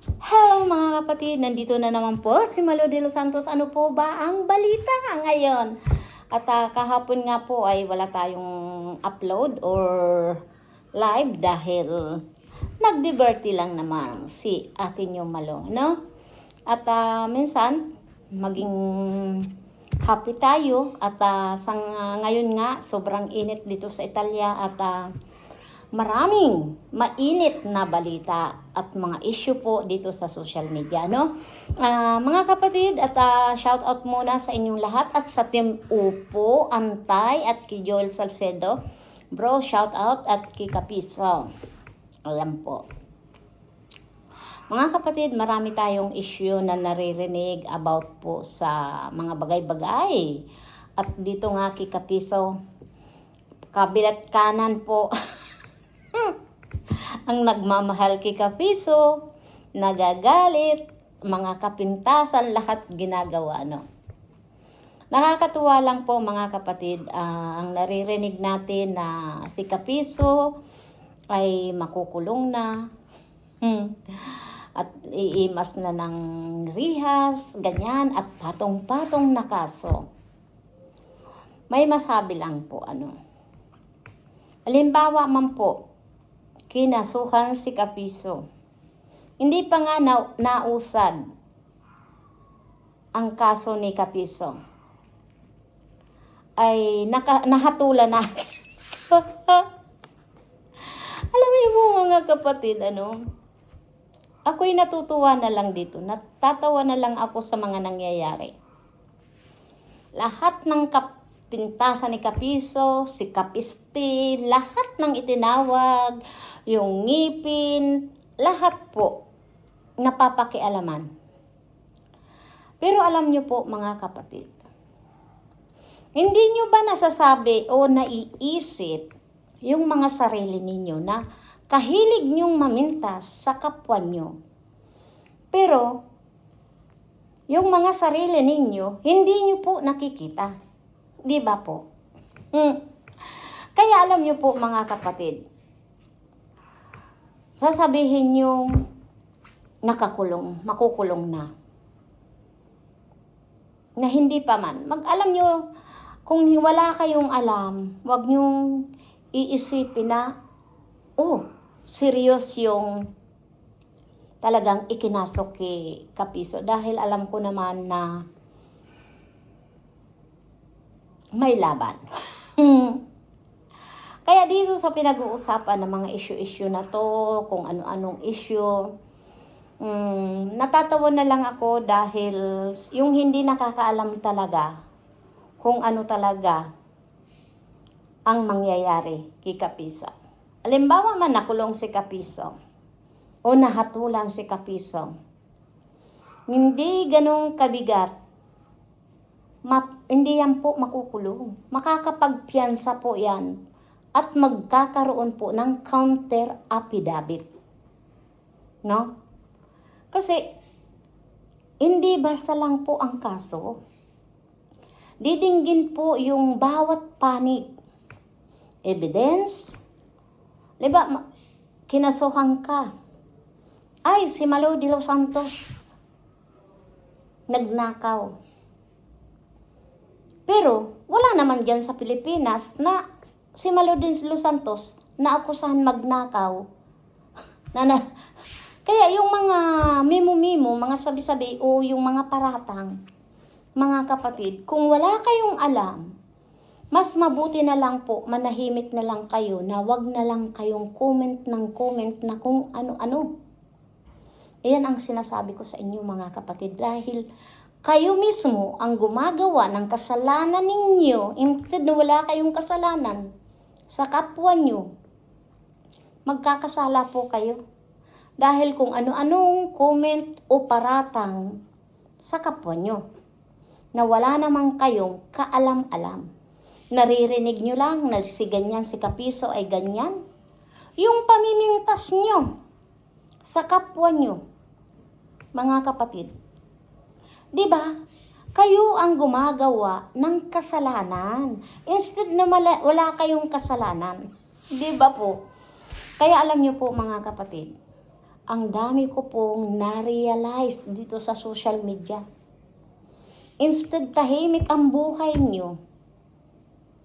Hello mga kapatid, nandito na naman po si Malo de los Santos. Ano po ba ang balita ngayon? At kahapon nga po ay wala tayong upload or live dahil nag-diverty lang naman si atin yung Malo, no? At minsan, maging happy tayo at ngayon nga, sobrang init dito sa Italia at maraming mainit na balita at mga issue po dito sa social media, no? Mga kapatid, at shout out muna sa inyong lahat at sa Team Upo, Antay at kay Joel Salcedo. Bro, shout out at kay Kapiso. Alam po. Mga kapatid, marami tayong issue na naririnig about po sa mga bagay-bagay. At dito nga kay Kapiso, kabilat kanan po ang nagmamahal kay Kapiso, nagagalit, mga kapintasan, lahat ginagawa, no? Nakakatuwa lang po mga kapatid, ang naririnig natin na si Kapiso ay makukulong na, at iimas na ng rihas, ganyan, at patong-patong na kaso. May masabi lang po, halimbawa man po, kinasuhan si Kapiso. Hindi pa nga nausad ang kaso ni Kapiso. Ay nahatulan na. Alam niyo po mga kapatid, ako'y natutuwa na lang dito. Natatawa na lang ako sa mga nangyayari. Lahat ng pintasan ni Kapiso, si Kapisti, lahat ng itinawag, yung ngipin, lahat po napapakialaman. Pero alam nyo po mga kapatid, hindi nyo ba nasasabi o naiisip yung mga sarili ninyo na kahilig nyong mamintas sa kapwa nyo? Pero yung mga sarili ninyo, hindi nyo po nakikita. Di ba po? Kaya alam nyo po mga kapatid, sasabihin nyo makukulong na. Na hindi pa man. Alam nyo, kung wala kayong alam, wag nyong iisipin na, serious yung talagang ikinasok kay Kapiso. Dahil alam ko naman na may laban. Kaya dito sa pinag-uusapan ng mga issue-issue na to, kung ano-anong issue, natatawa na lang ako dahil yung hindi nakakaalam talaga kung ano talaga ang mangyayari kay Kapiso. Halimbawa man nakulong si Kapiso o nahatulan si Kapiso, hindi ganong kabigat. Hindi yan po makukulong. Makakapagpiyansa po yan. At magkakaroon po ng counter affidavit. No? Kasi, hindi basta lang po ang kaso. Didinggin po yung bawat panig. Evidence. Diba, kinasuhan ka. Ay, si Malo de los Santos nagnakaw. Pero, wala naman dyan sa Pilipinas na si Malo de los Santos na akusahan magnakaw. Kaya yung mga mimo-mimo, mga sabi-sabi o yung mga paratang, mga kapatid, kung wala kayong alam, mas mabuti na lang po, manahimik na lang kayo na wag na lang kayong comment na kung ano-ano. Iyan ang sinasabi ko sa inyo mga kapatid dahil kayo mismo ang gumagawa ng kasalanan ninyo instead na wala kayong kasalanan sa kapwa nyo. Magkakasala po kayo. Dahil kung ano-anong comment o paratang sa kapwa nyo na wala namang kayong kaalam-alam. Naririnig nyo lang na si ganyan si Kapiso ay ganyan. Yung pamimintas nyo sa kapwa nyo, mga kapatid. Diba? Kayo ang gumagawa ng kasalanan. Instead na wala kayong kasalanan. Diba po? Kaya alam nyo po mga kapatid, ang dami ko pong na-realize dito sa social media. Instead tahimik ang buhay nyo,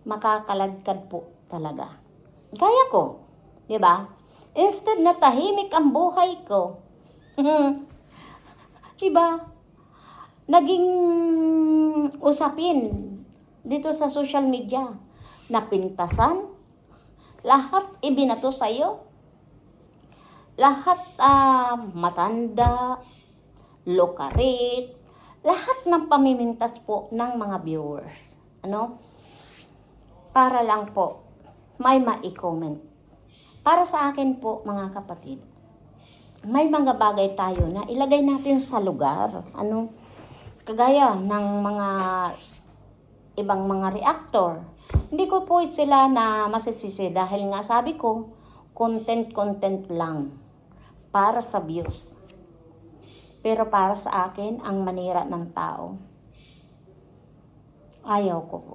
makakaladkad po talaga. Gaya ko, di ba? Instead na tahimik ang buhay ko, di ba? Naging usapin dito sa social media, napintasan, lahat ibinato sa'yo, lahat matanda, lokarit, lahat ng pamimintas po ng mga viewers. Ano? Para lang po, may ma-comment. Para sa akin po, mga kapatid, may mga bagay tayo na ilagay natin sa lugar. Ano? Kagaya ng mga ibang mga reactor. Hindi ko po sila na masisisi dahil nga sabi ko, content lang para sa views. Pero para sa akin, ang manira ng tao, ayaw ko po.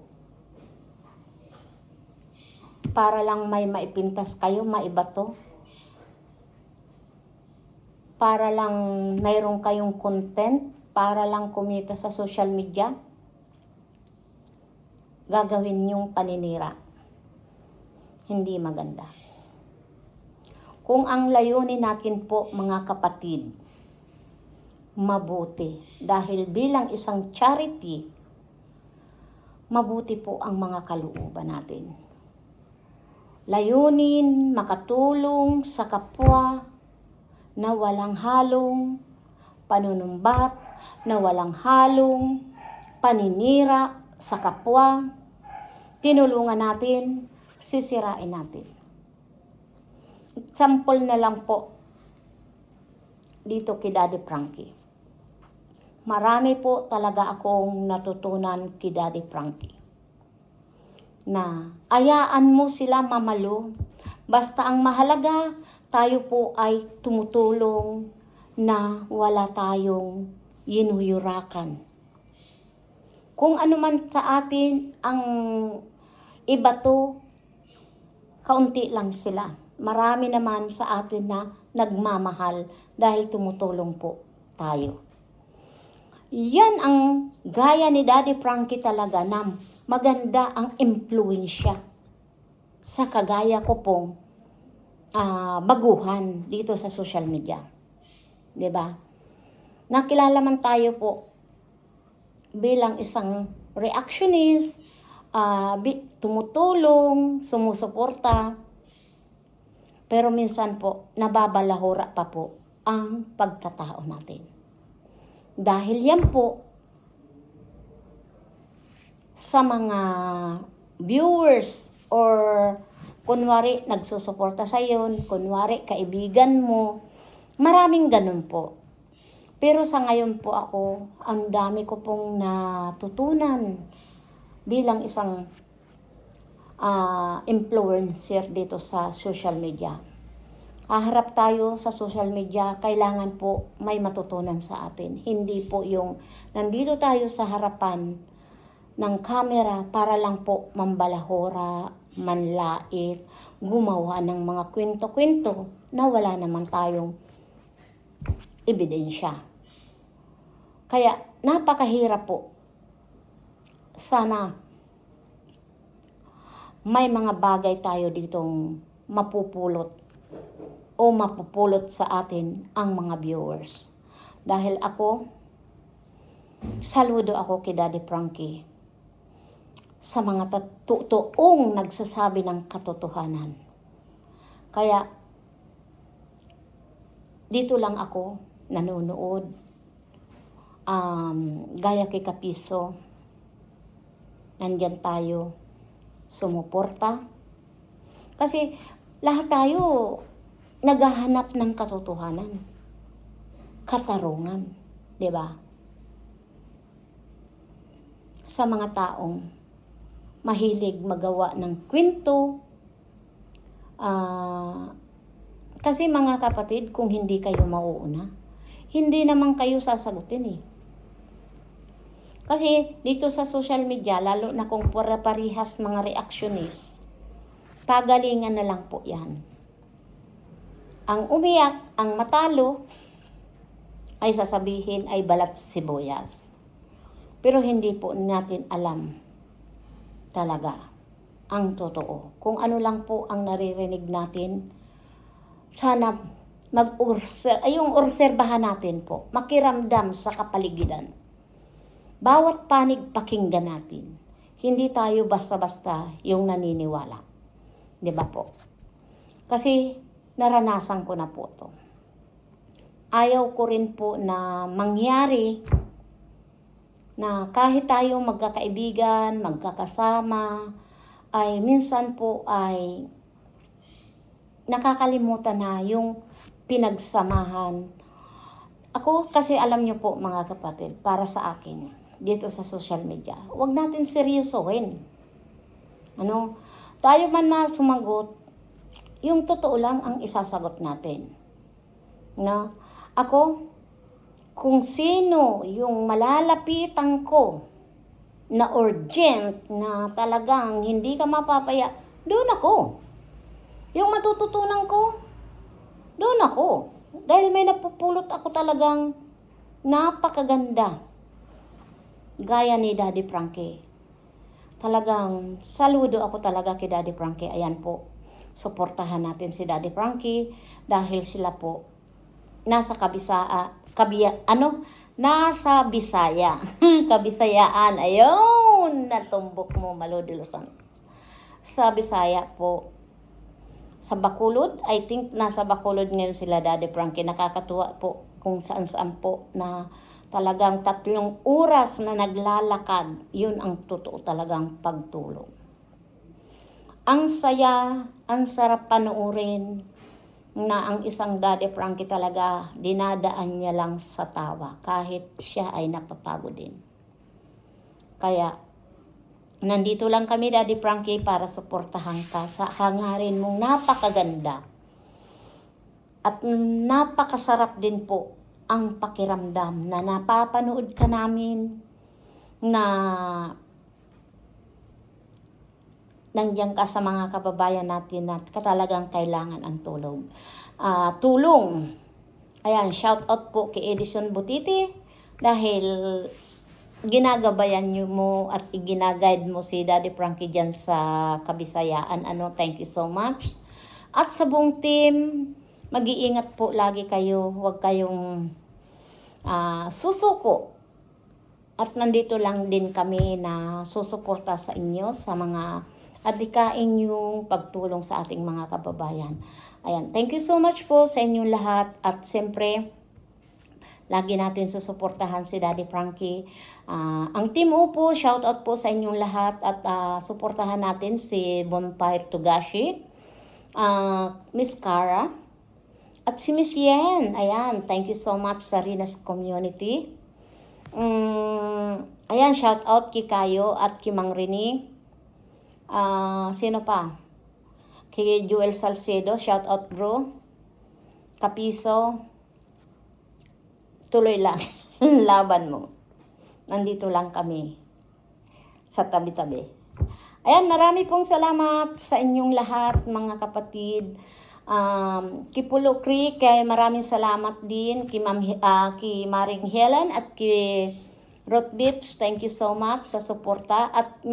Para lang may maipintas kayo, maibato. Para lang mayroon kayong content, para lang kumita sa social media, gagawin yung paninira. Hindi maganda. Kung ang layunin natin po, mga kapatid, mabuti. Dahil bilang isang charity, mabuti po ang mga kalooban natin. Layunin, makatulong sa kapwa na walang halong panunumbat, na walang halong paninira sa kapwa. Tinulungan natin, sisirain natin. Example na lang po dito kay Daddy Frankie. Marami po talaga akong natutunan kay Daddy Frankie. Na ayaan mo sila mamalo. Basta ang mahalaga, tayo po ay tumutulong na wala tayong yinuyurakan. Kung ano man sa atin ang ibato, kaunti lang sila. Marami naman sa atin na nagmamahal dahil tumutulong po tayo. Yan ang gaya ni Daddy Frankie talaga na maganda ang impluwensya sa kagaya ko pong baguhan dito sa social media. 'Di ba? Nakilala man tayo po bilang isang reactionist, tumutulong, sumusuporta, pero minsan po nababalahura pa po ang pagkatao natin. Dahil yan po sa mga viewers or kunwari nagsusuporta sa iyo, kunwari kaibigan mo, maraming ganun po. Pero sa ngayon po ako, ang dami ko pong natutunan bilang isang influencer dito sa social media. Haharap tayo sa social media, kailangan po may matutunan sa atin. Hindi po yung nandito tayo sa harapan ng camera para lang po mambalahora, manlait, gumawa ng mga kwento-kwento na wala naman tayong ebidensya. Kaya napakahirap po. Sana may mga bagay tayo ditong mapupulot o mapupulot sa atin ang mga viewers. Dahil ako, saludo ako kay Daddy Frankie sa mga totoong nagsasabi ng katotohanan. Kaya, dito lang ako nanonood. Gaya kay Kapiso, nandyan tayo, sumuporta. Kasi, lahat tayo naghahanap ng katotohanan, katarungan, di ba? Sa mga taong mahilig magawa ng kwento, kasi mga kapatid, kung hindi kayo mauuna, hindi naman kayo sasagutin eh. Kasi dito sa social media, lalo na kung parehas mga reactionist, pagalingan na lang po yan. Ang umiyak, ang matalo, ay sasabihin ay balat sibuyas. Pero hindi po natin alam talaga ang totoo. Kung ano lang po ang naririnig natin, sana yung obserbahan natin po, makiramdam sa kapaligiran. Bawat panig pakinggan natin. Hindi tayo basta-basta yung naniniwala. Di ba po? Kasi naranasan ko na po to. Ayaw ko rin po na mangyari na kahit tayo magkakaibigan, magkakasama, ay minsan po ay nakakalimutan na yung pinagsamahan. Ako kasi alam niyo po mga kapatid, para sa akin, dito sa social media, huwag natin seryosohin. Tayo man na sumagot, yung totoo lang ang isasagot natin. Ako, kung sino yung malalapitan ko na urgent, na talagang hindi ka mapapaya, doon ako. Yung matututunan ko, doon ako. Dahil may napupulot ako talagang napakaganda. Gaya ni Daddy Frankie. Talagang saludo ako talaga kay Daddy Frankie. Ayan po, suportahan natin si Daddy Frankie dahil sila po nasa nasa Bisaya. Kabisayaan. Ayun, natumbok mo, Malo de Luzon. Sa Bisaya po. Sa Bacolod, I think nasa Bacolod ngayon sila, Daddy Frankie. Nakakatuwa po kung saan-saan po na talagang 3 oras na naglalakad. Yun ang totoo talagang pagtulong. Ang saya, ang sarap panoorin na ang isang Daddy Frankie talaga dinadaan niya lang sa tawa kahit siya ay napapagod din. Kaya nandito lang kami, Daddy Frankie, para suportahan ka sa hangarin mong napakaganda. At napakasarap din po ang pakiramdam na napapanood ka namin, na nandiyan ka sa mga kababayan natin na talagang kailangan ang tulong. Ayan, shout out po kay Edison Butiti dahil ginagabayan niyo mo at iginaguide mo si Daddy Frankie dyan sa Kabisayaan. Thank you so much. At sa buong team, mag-iingat po lagi kayo. Huwag kayong susuko. At nandito lang din kami na susuporta sa inyo sa mga adikain yung pagtulong sa ating mga kababayan. Ayan, thank you so much po sa inyong lahat. At siyempre, lagi natin susuportahan si Daddy Frankie. Ang Team Upo, shout out po sa inyong lahat. At suportahan natin si Bonfire Tugashi, Miss Cara, at si Miss Yen. Ayan, thank you so much sa Rinas Community. Ayan, shout out kay Kayo at kay Mang Rini. Sino pa? Kay Joel Salcedo, shout out bro. Kapiso, tuloy lang. Laban mo. Nandito lang kami sa tabi-tabi. Ayan, marami pong salamat sa inyong lahat, mga kapatid. Kipulo Creek, kay maraming salamat din kay Maring Helen at kay Roth Beach. Thank you so much sa suporta. At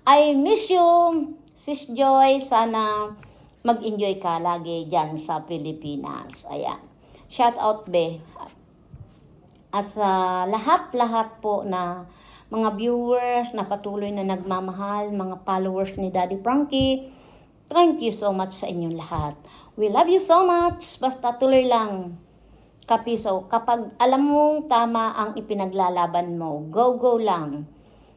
I miss you, Sis Joy. Sana mag-enjoy ka lagi dyan sa Pilipinas. Ayan. Shout out, be. At sa lahat-lahat po na mga viewers na patuloy na nagmamahal, mga followers ni Daddy Frankie, thank you so much sa inyong lahat. We love you so much. Basta tuloy lang. Kapiso, kapag alam mong tama ang ipinaglalaban mo, go lang.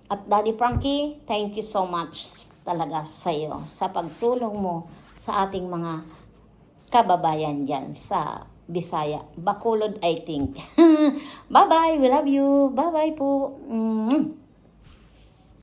At Daddy Frankie, thank you so much talaga sa iyo sa pagtulong mo sa ating mga kababayan dyan sa Bisaya. Bacolod, I think. Bye-bye. We love you. Bye-bye po.